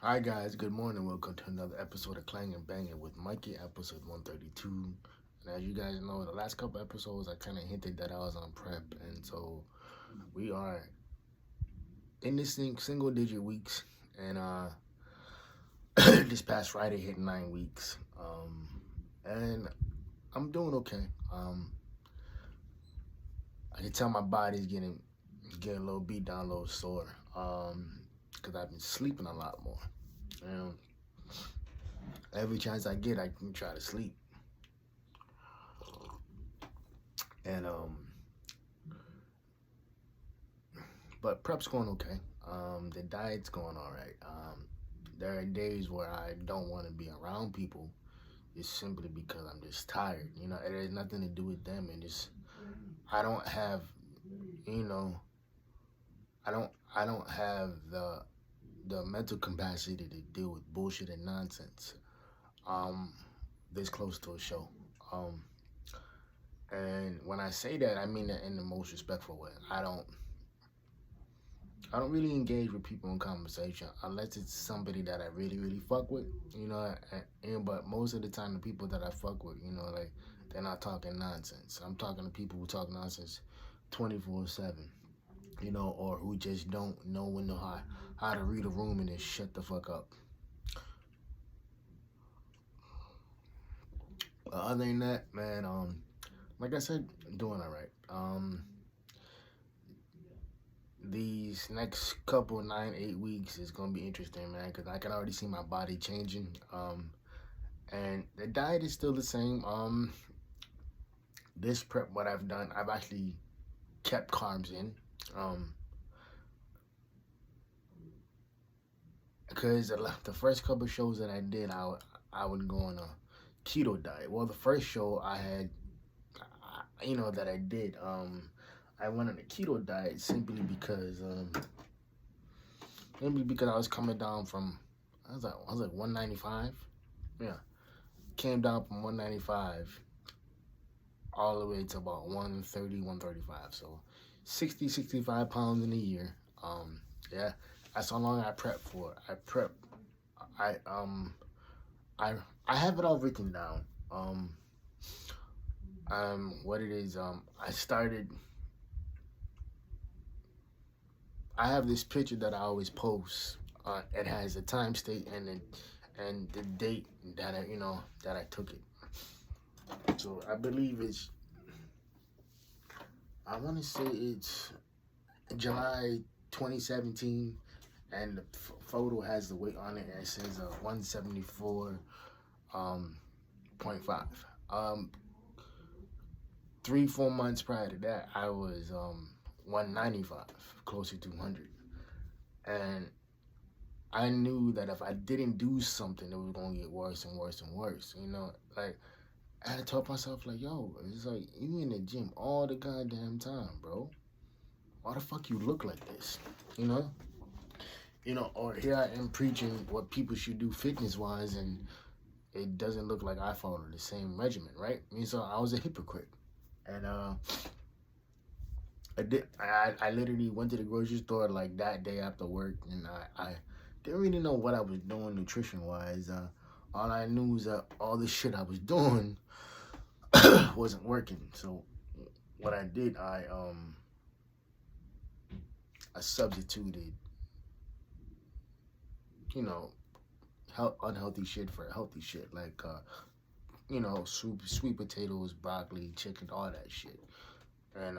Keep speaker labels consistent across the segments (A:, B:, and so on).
A: Hi guys, good morning. Welcome to another episode of Clangin Bangin with Mikey, episode 132. And as you guys know, the last couple episodes I kind of hinted that I was on prep, and so we are in this single digit weeks, and this past Friday hit 9 weeks, and I'm doing okay. I can tell my body's getting a little beat down, a little sore, because I've been sleeping a lot more. And every chance I get, I can try to sleep. And but prep's going okay. The diet's going all right. There are days where I don't want to be around people, just simply because I'm just tired. It has nothing to do with them, and just I don't have, you know, I don't have the mental capacity to deal with bullshit and nonsense. Um, this close to a show. Um, and when I say that, I mean that in the most respectful way. I don't really engage with people in conversation unless it's somebody that I really, really fuck with, but most of the time, the people that I fuck with, like they're not talking nonsense. I'm talking to people who talk nonsense 24/7, or who just don't know how to read a room and just shut the fuck up. Other than that, man, like I said, doing all right. These next couple 9, 8 weeks is gonna be interesting, man, because I can already see my body changing. And the diet is still the same. This prep, what I've done, I've actually kept carbs in. Um, because the first couple shows that I did, I would go on a keto diet. Well, the first show I had, that I did, I went on a keto diet simply because I was coming down from, I was like 195. Yeah, came down from 195 all the way to about 130, 135. So 60, 65 pounds in a year. Yeah, that's how long I prep for. I um I I have it all written down. What it is, I have this picture that I always post. It has the time, state, and the date that I took it. So I believe I want to say it's July 2017, and the photo has the weight on it, and it says 174 .5. Um, 3 4 months prior to that, I was 195, close to 200, and I knew that if I didn't do something, it was gonna get worse and worse and worse. Like I had to tell myself, like, yo, it's like you in the gym all the goddamn time, bro. Why the fuck you look like this? You know, or here I am preaching what people should do fitness wise, and it doesn't look like I follow the same regimen, right? So I was a hypocrite, and I literally went to the grocery store like that day after work, and I didn't really know what I was doing nutrition wise. All I knew was that all the shit I was doing wasn't working. So what I did, I substituted, you know, unhealthy shit for healthy shit, like soup, sweet potatoes, broccoli, chicken, all that shit. And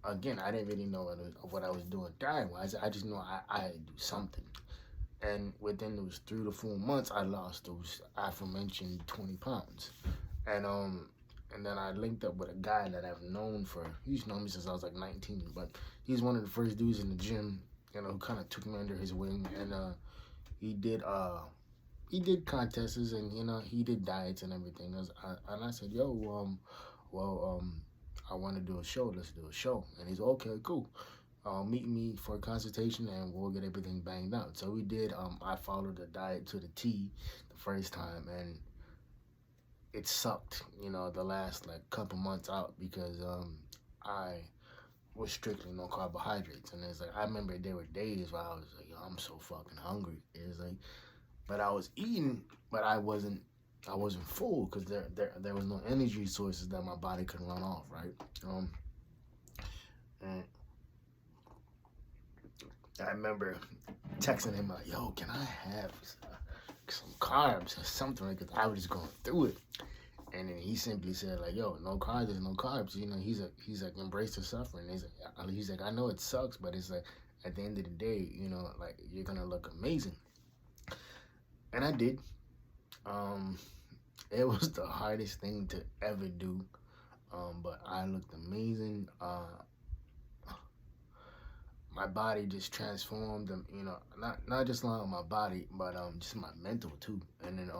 A: again, I didn't really know what I was doing diet wise. I just know I had to do something. And within those 3 to 4 months, I lost those aforementioned 20 pounds. And then I linked up with a guy that I've known he's known me since I was like 19, but he's one of the first dudes in the gym, who kind of took me under his wing, and he did uh he did contests, and he did diets and everything. And I said, yo, well, I want to do a show. Let's do a show. And he's okay, cool. Meet me for a consultation, and we'll get everything banged out. So we did. I followed the diet to the T the first time, and it sucked. The last like couple months out, because I was strictly no carbohydrates, and it's like I remember there were days where I was like, yo, I'm so fucking hungry. It's like but I was eating, but I wasn't full because there was no energy sources that my body could run off, right? And I remember texting him like, "Yo, can I have some carbs or something?" Because I was just going through it. And then he simply said like, "Yo, no carbs, there's no carbs." You know, he's like, embrace the suffering. He's like, I know it sucks, but it's like at the end of the day, you know, like you're gonna look amazing. And I did. Um, it was the hardest thing to ever do. But I looked amazing. My body just transformed. You know, not just on my body, but just my mental too. And then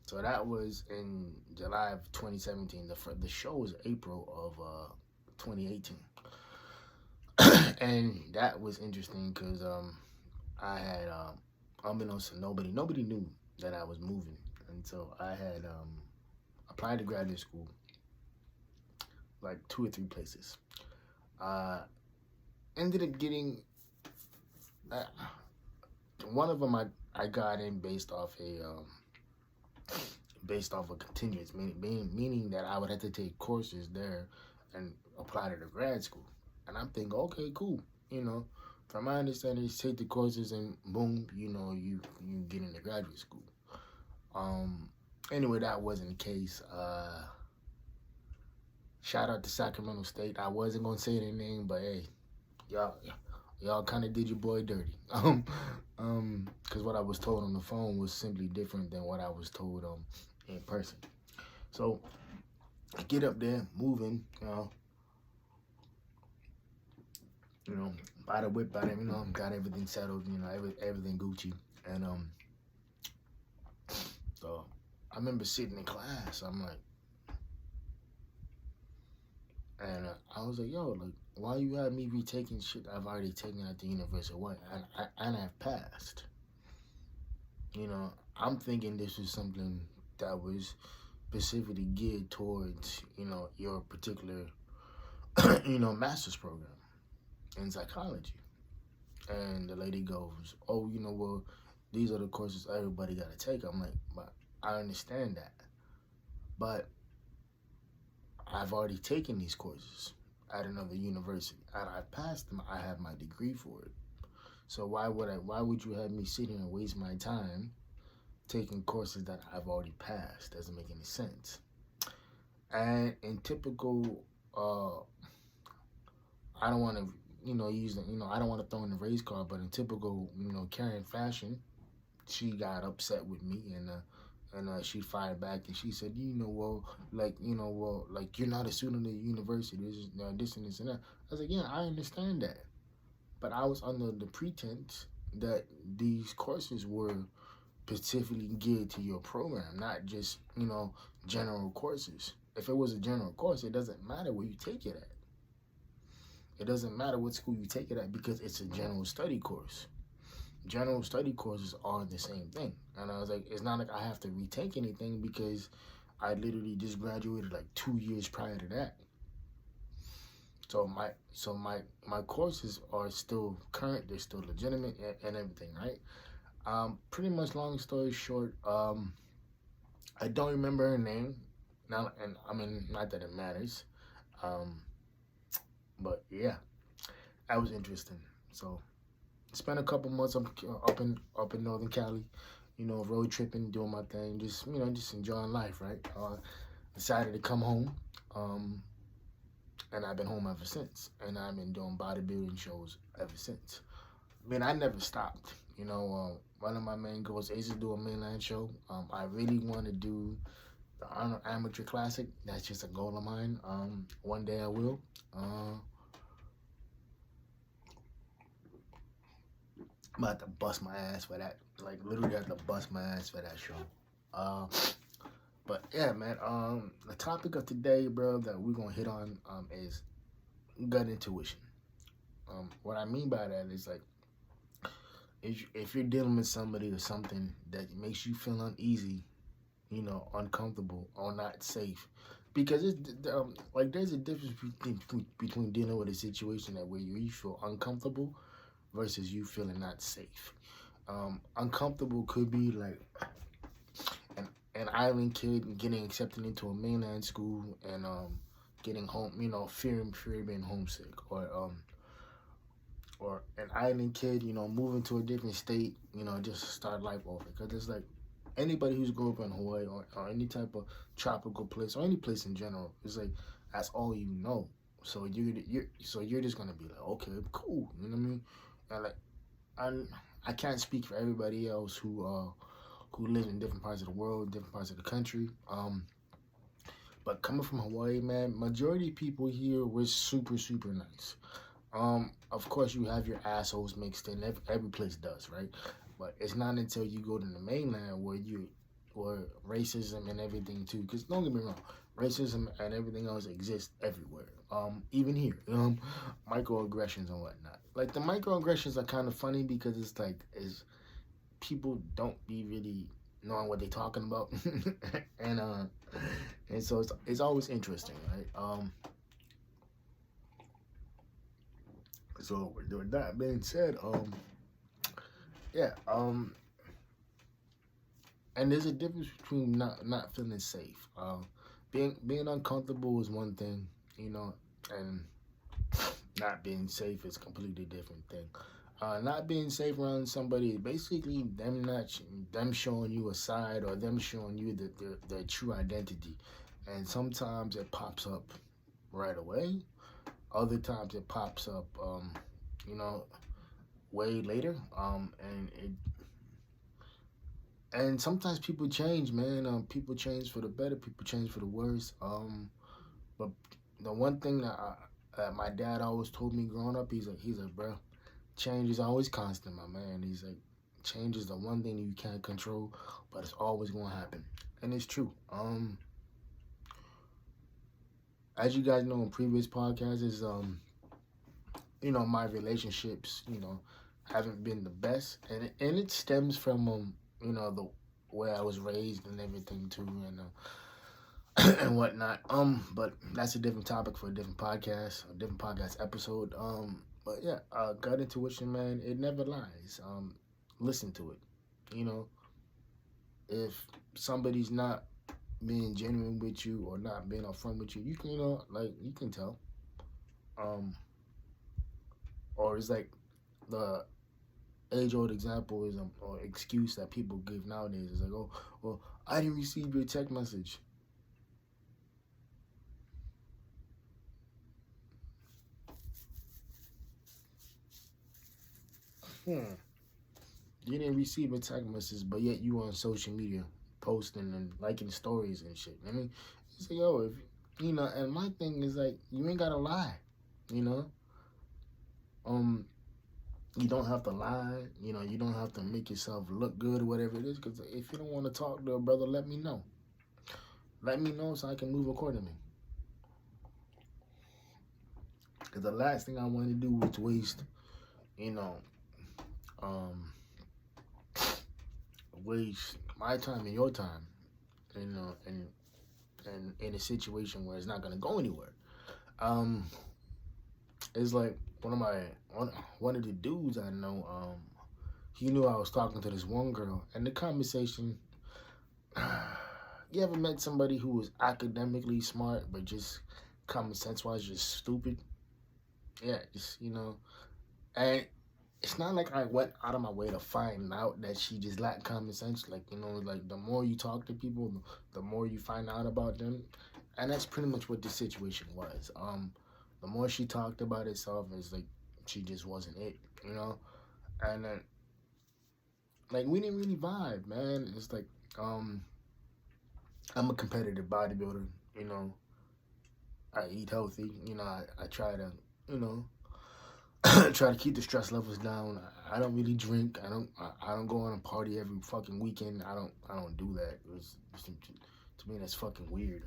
A: so that was in July of 2017. The show was April of 2018, and that was interesting because I had unbeknownst to nobody knew that I was moving, and so I had applied to graduate school like 2 or 3 places. Uh, Ended up getting uh, one of them. I got in based off a continuous, meaning that I would have to take courses there and apply to the grad school. And I'm thinking, okay, cool. You know, from my understanding, you take the courses and boom, you know, you get into graduate school. Um, anyway, that wasn't the case. Shout out to Sacramento State. I wasn't gonna say their name, but hey, y'all y'all kind of did your boy dirty. Because what I was told on the phone was simply different than what I was told in person. So I get up there, moving, you know, by the whip, by the, you know, got everything settled, you know, everything Gucci, and so I remember sitting in class. I'm like, and I was like, yo, like, why you had me retaking shit I've already taken at the university? What? And I've passed. You know, I'm thinking this was something that was specifically geared towards, you know, your particular, you know, master's program in psychology. And the lady goes, oh, you know, well, these are the courses everybody got to take. I'm like, but I understand that. But I've already taken these courses at another university and I passed them. I have my degree for it. So why would you have me sit here and waste my time taking courses that I've already passed? Doesn't make any sense. And in typical, I don't want to, you know, use the, you know, I don't want to throw in the race card, but in typical, you know, Karen fashion, she got upset with me and she fired back and she said, you know, well, like, you know, well, like you're not a student at the university. This is this and this and that. I was like, yeah, I understand that, but I was under the pretense that these courses were specifically geared to your program, not just, you know, general courses. If it was a general course, it doesn't matter where you take it at. It doesn't matter what school you take it at because it's a general study course. General study courses are the same thing. And I was like, it's not like I have to retake anything because I literally just graduated like 2 years prior to that. So my courses are still current, they're still legitimate and everything, right? Pretty much long story short, I don't remember her name. Now, and I mean, not that it matters. Um, but yeah, that was interesting. So spent a couple months up in Northern Cali, you know, road tripping, doing my thing, just, you know, just enjoying life, right? Decided to come home, and I've been home ever since, and I've been doing bodybuilding shows ever since. I mean, I never stopped. You know, one of my main goals is to do a mainland show. I really want to do the Arnold Amateur Classic. That's just a goal of mine. One day I will. I'm about to bust my ass for that. Like literally have to bust my ass for that show. Uh, but yeah, man. The topic of today, bro, that we're gonna hit on is gut intuition. What I mean by that is like if you're dealing with somebody or something that makes you feel uneasy, you know, uncomfortable or not safe, because like there's a difference between dealing with a situation that where you feel uncomfortable versus you feeling not safe. Uncomfortable could be like an island kid getting accepted into a mainland school and getting home, fear being homesick, or an island kid, moving to a different state, just start life over. Because it's like anybody who's grew up in Hawaii or any type of tropical place or any place in general, it's like that's all you know. So you're just gonna be like, okay, cool, you know what I mean? And like I can't speak for everybody else who live in different parts of the world, different parts of the country. But coming from Hawaii, man, majority of people here were super, super nice. Of course, you have your assholes mixed in. Every place does, right? But it's not until you go to the mainland where racism and everything too. Because don't get me wrong, racism and everything else exists everywhere. Even here, microaggressions and whatnot. Like the microaggressions are kind of funny because it's like is people don't be really knowing what they're talking about, and and so it's always interesting, right? So with that being said, yeah, and there's a difference between not feeling safe. Being uncomfortable is one thing, and not being safe is a completely different thing. Not being safe around somebody is basically them showing you a side or them showing you their true identity, and sometimes it pops up right away. Other times it pops up, you know, way later. And sometimes people change, man. People change for the better. People change for the worse. But the one thing that my dad always told me growing up, he's like, bro, change is always constant, my man. He's like, change is the one thing that you can't control, but it's always gonna happen, and it's true. As you guys know in previous podcasts, is my relationships, haven't been the best, and it stems from the way I was raised and everything too, and whatnot. But that's a different topic for a different podcast, a different podcast episode. But yeah, gut intuition, man, it never lies. Listen to it. You know, if somebody's not being genuine with you or not being upfront with you, you can, you can tell. Um, or it's like the age-old example is or excuse that people give nowadays. It's like, oh, well, I didn't receive your text message. Hmm. You didn't receive a text message, but yet you on social media posting and liking stories and shit. I mean, you say, yo, if and my thing is like, you ain't gotta lie, you know. Um, you don't have to lie, you don't have to make yourself look good or whatever it is. Because if you don't want to talk to a brother, let me know. Let me know so I can move accordingly. Because the last thing I want to do is waste, you know, um, waste my time and your time, and in a situation where it's not gonna go anywhere. Um, it's like one of the dudes I know. He knew I was talking to this one girl, and the conversation. You ever met somebody who was academically smart but just common sense wise just stupid? Yeah, just and it's not like I went out of my way to find out that she just lacked common sense. Like, like the more you talk to people, the more you find out about them. And that's pretty much what this situation was. The more she talked about herself, it's like she just wasn't it, And then like we didn't really vibe, man. It's like I'm a competitive bodybuilder, you know. I eat healthy, I try to, you know, try to keep the stress levels down. I don't really drink. I don't go on a party every fucking weekend. I don't do that. To me that's fucking weird.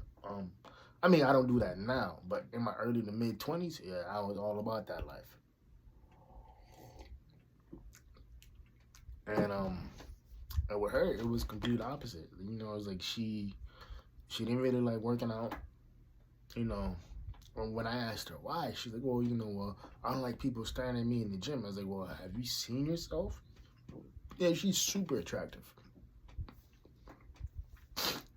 A: I mean I don't do that now, but in my early to mid 20s, yeah, I was all about that life. And with her, it was complete opposite. It was like she didn't really like working out. you know, when I asked her why, she's like, well, I don't like people staring at me in the gym. I was like, well, have you seen yourself? Yeah, she's super attractive.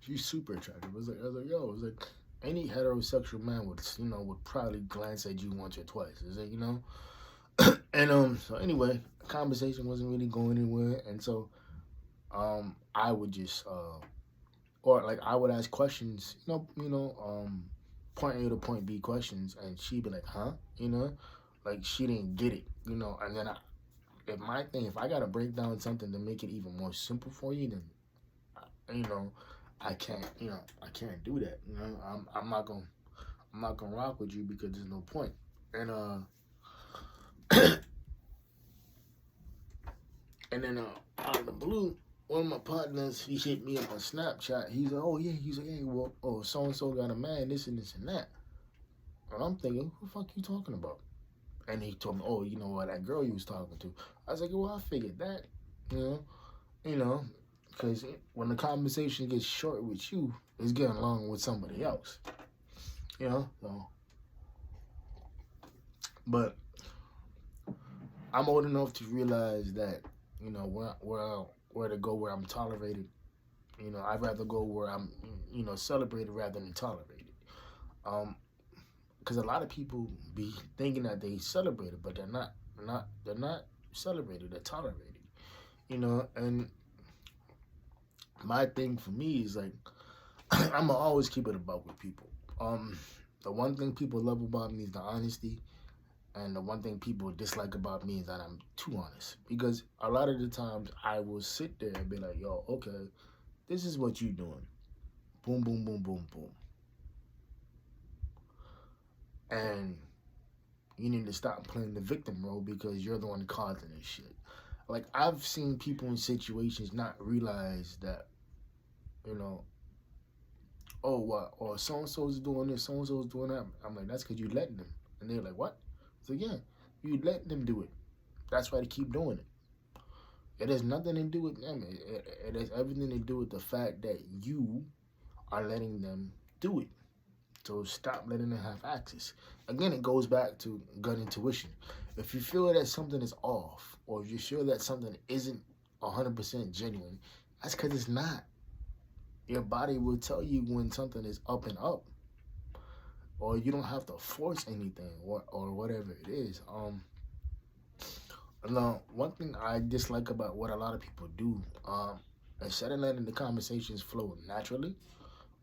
A: She's super attractive. I was like, yo, it was like any heterosexual man would probably glance at you once or twice. Is it, and so anyway, the conversation wasn't really going anywhere, and so I would just or like I would ask questions, point A to point B questions, and she'd be like, huh, like she didn't get it, and then if I gotta break down something to make it even more simple for you, then you know, I can't do that. I'm not gonna rock with you because there's no point. And and then out of the blue, one of my partners, he hit me up on Snapchat. He's like, oh yeah, he's like, hey, well, oh, so and so got a man, this and this and that. And I'm thinking, who the fuck you talking about? And he told me, oh, you know what, that girl you was talking to. I was like, well, I figured that, you know, because when the conversation gets short with you, it's getting along with somebody else, So, but I'm old enough to realize that, where to go where I'm tolerated. I'd rather go where I'm, celebrated rather than tolerated. Because a lot of people be thinking that they celebrated, but they're not. They're not celebrated. They're tolerated. And my thing for me is like, I'ma always keep it above with people. The one thing people love about me is the honesty, and the one thing people dislike about me is that I'm too honest. Because a lot of the times I will sit there and be like, yo, okay, this is what you doing. Boom, boom, boom, boom, boom. And you need to stop playing the victim role because you're the one causing this shit. Like, I've seen people in situations not realize that, oh, what? Or so-and-so's doing this, so-and-so's doing that. I'm like, that's because you letting them. And they're like, what? So, yeah, you letting them do it. That's why they keep doing it. It has nothing to do with them. It has everything to do with the fact that you are letting them do it. So stop letting them have access. Again, it goes back to gut intuition. If you feel that something is off, or if you feel that something isn't 100% genuine, that's because it's not. Your body will tell you when something is up and up. Or you don't have to force anything, or whatever it is. Now, one thing I dislike about what a lot of people do, instead of letting the conversations flow naturally,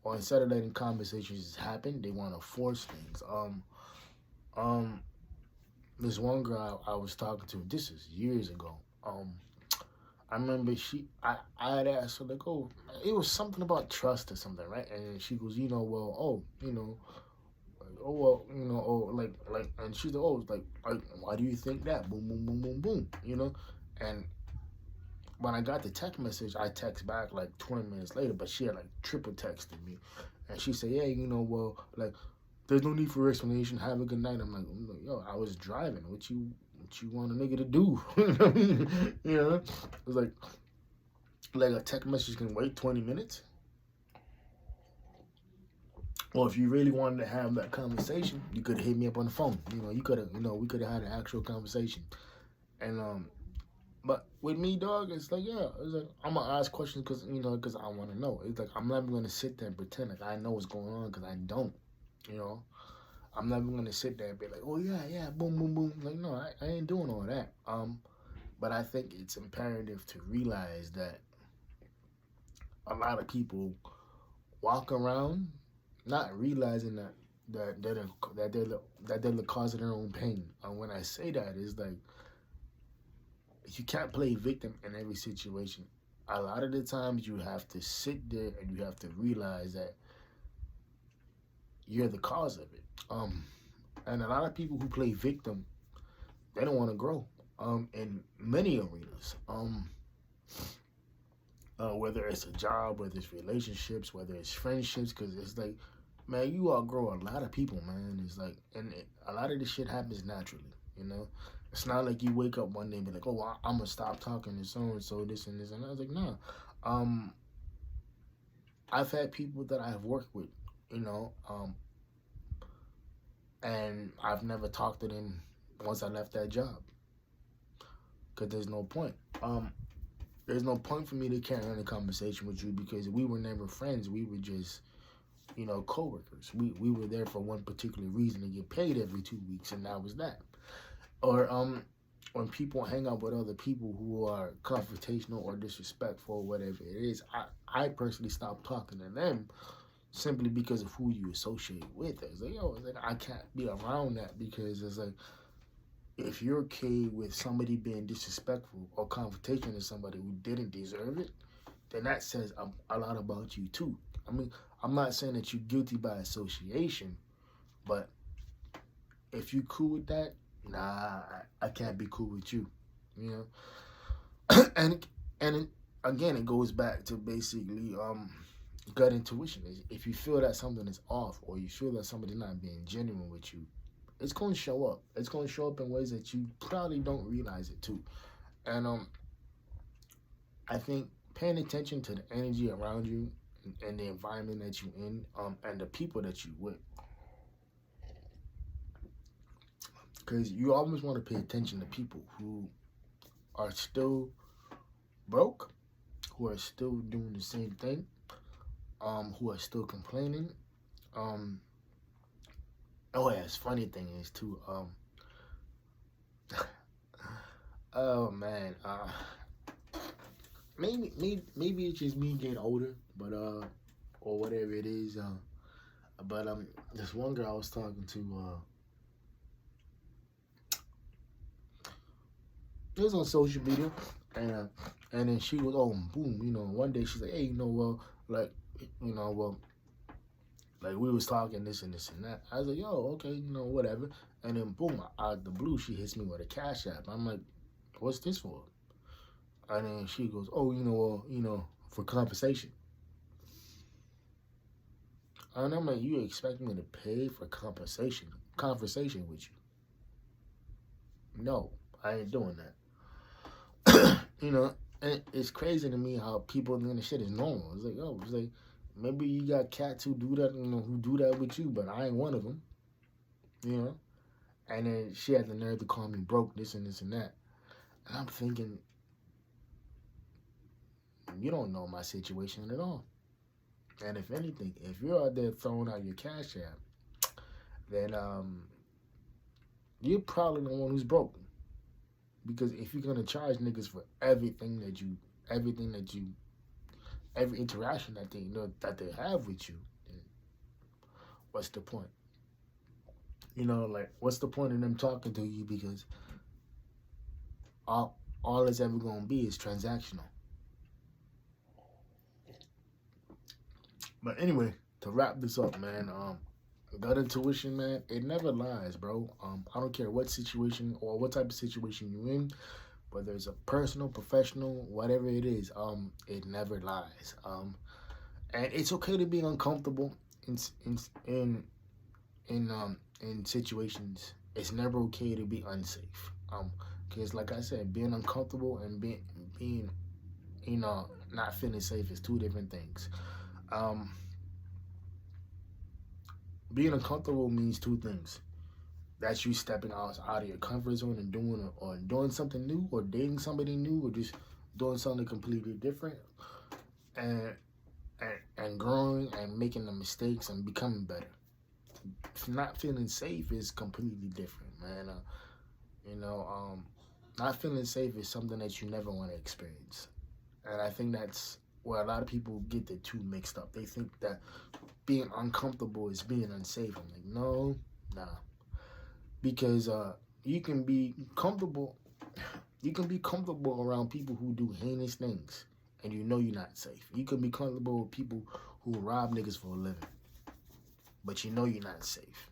A: or instead of letting conversations happen, they want to force things. This one girl I was talking to, this is years ago. I remember I had asked her, like, oh, it was something about trust or something, right? And she goes, well, oh, oh, well, oh, like, and she's like, oh, like, why do you think that? Boom, boom, boom, boom, boom, And when I got the text message, I text back like 20 minutes later, but she had like triple texted me. And she said, yeah, well, like, there's no need for explanation. Have a good night. I'm like, yo, I was driving. What you want a nigga to do? You know what I mean? It was like a text message can wait 20 minutes. Well, if you really wanted to have that conversation, you could have hit me up on the phone. You could have, we could have had an actual conversation. And but with me, dog, it's like, yeah, it's like I'm gonna ask questions because I want to know. It's like I'm never gonna sit there and pretend like I know what's going on because I don't. I'm never gonna sit there and be like, oh yeah, boom, boom, boom. Like, no, I ain't doing all that. But I think it's imperative to realize that a lot of people walk around not realizing that they're the cause of their own pain. And when I say that, it's like you can't play victim in every situation. A lot of the times you have to sit there and you have to realize that you're the cause of it. And a lot of people who play victim, they don't want to grow. In many arenas. Whether it's a job, whether it's relationships, whether it's friendships, because it's like, man, you outgrow a lot of people, man. It's like, and a lot of this shit happens naturally, It's not like you wake up one day and be like, oh, well, I'm gonna stop talking to so-and-so, this and this, and I was like, nah. I've had people that I've worked with, And I've never talked to them once I left that job. Because there's no point. There's no point for me to carry on a conversation with you because we were never friends. We were just, coworkers. We were there for one particular reason to get paid every 2 weeks, and that was that. Or when people hang out with other people who are confrontational or disrespectful or whatever it is, I personally stopped talking to them simply because of who you associate with. It's like, yo, it's like, I can't be around that because it's like, if you're okay with somebody being disrespectful or confrontational to somebody who didn't deserve it, then that says a lot about you too. I mean, I'm not saying that you're guilty by association, but if you cool with that, nah, I can't be cool with you. You know, and again, it goes back to basically gut intuition. If you feel that something is off, or you feel that somebody's not being genuine with you, it's going to show up. It's going to show up in ways that you probably don't realize it too. And I think paying attention to the energy around you and the environment that you're in, and the people that you with, because you always want to pay attention to people who are still broke, who are still doing the same thing, who are still complaining. Oh yeah, funny thing is too. Oh man, maybe it's just me getting older, but or whatever it is. But this one girl I was talking to, it was on social media, and then she was, oh boom, one day she's like, hey, well, like, well, like we was talking this and this and that. I was like, yo, okay, whatever. And then boom, out of the blue, she hits me with a cash app. I'm like, what's this for? And then she goes, oh, for compensation. And I'm like, you expect me to pay for conversation with you? No, I ain't doing that. And it's crazy to me how people think the shit is normal. It's like, oh, it's like, maybe you got cats who do that, who do that with you, but I ain't one of them, And then she had the nerve to call me broke, this and this and that. And I'm thinking, you don't know my situation at all. And if anything, if you're out there throwing out your cash app, then you're probably the one who's broken. Because if you're gonna charge niggas for every interaction that they have with you, then what's the point? Like, what's the point of them talking to you? Because all it's ever gonna be is transactional. But anyway, to wrap this up, man, gut intuition, man, it never lies, bro. I don't care what situation or what type of situation you're in, whether it's a personal, professional, whatever it is, it never lies. And it's okay to be uncomfortable in situations. It's never okay to be unsafe. Because like I said, being uncomfortable and being not feeling safe is two different things. Being uncomfortable means two things. That's you stepping out of your comfort zone and doing something new, or dating somebody new, or just doing something completely different, and growing and making the mistakes and becoming better. Not feeling safe is completely different, man. Not feeling safe is something that you never want to experience. And I think that's where a lot of people get the two mixed up. They think that being uncomfortable is being unsafe. I'm like, no, nah. Because you can be comfortable around people who do heinous things, and you're not safe. You can be comfortable with people who rob niggas for a living, but you're not safe.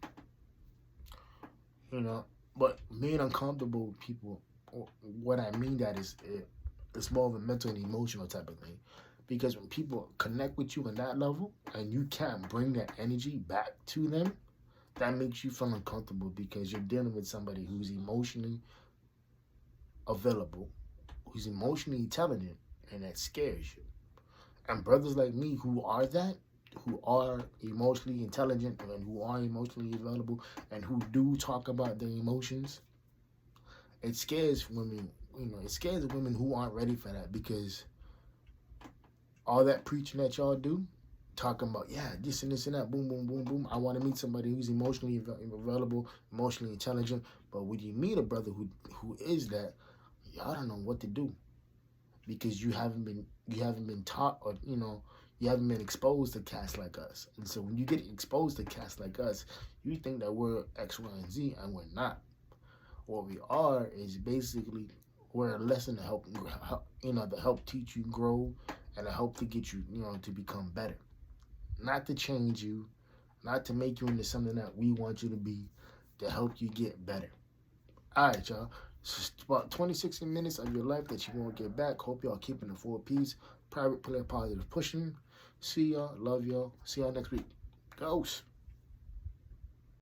A: But being uncomfortable with people, what I mean that is, it's more of a mental and emotional type of thing. Because when people connect with you on that level and you can't bring that energy back to them, that makes you feel uncomfortable because you're dealing with somebody who's emotionally available, who's emotionally intelligent, and that scares you. And brothers like me who are that, who are emotionally intelligent and who are emotionally available and who do talk about their emotions. It scares women, it scares women who aren't ready for that, because all that preaching that y'all do, talking about, yeah, this and this and that, boom, boom, boom, boom. I want to meet somebody who's emotionally available, emotionally intelligent. But when you meet a brother who is that, y'all don't know what to do, because you haven't been taught, or you haven't been exposed to cats like us. And so when you get exposed to cats like us, you think that we're X, Y, and Z, and we're not. What we are is basically, we're a lesson to to help teach you grow, and to help to get you, to become better. Not to change you, not to make you into something that we want you to be, to help you get better. All right, y'all. It's about 26 minutes of your life that you won't get back. Hope y'all keeping the 4 P's. Private, player, positive, pushing. See y'all. Love y'all. See y'all next week. Ghost.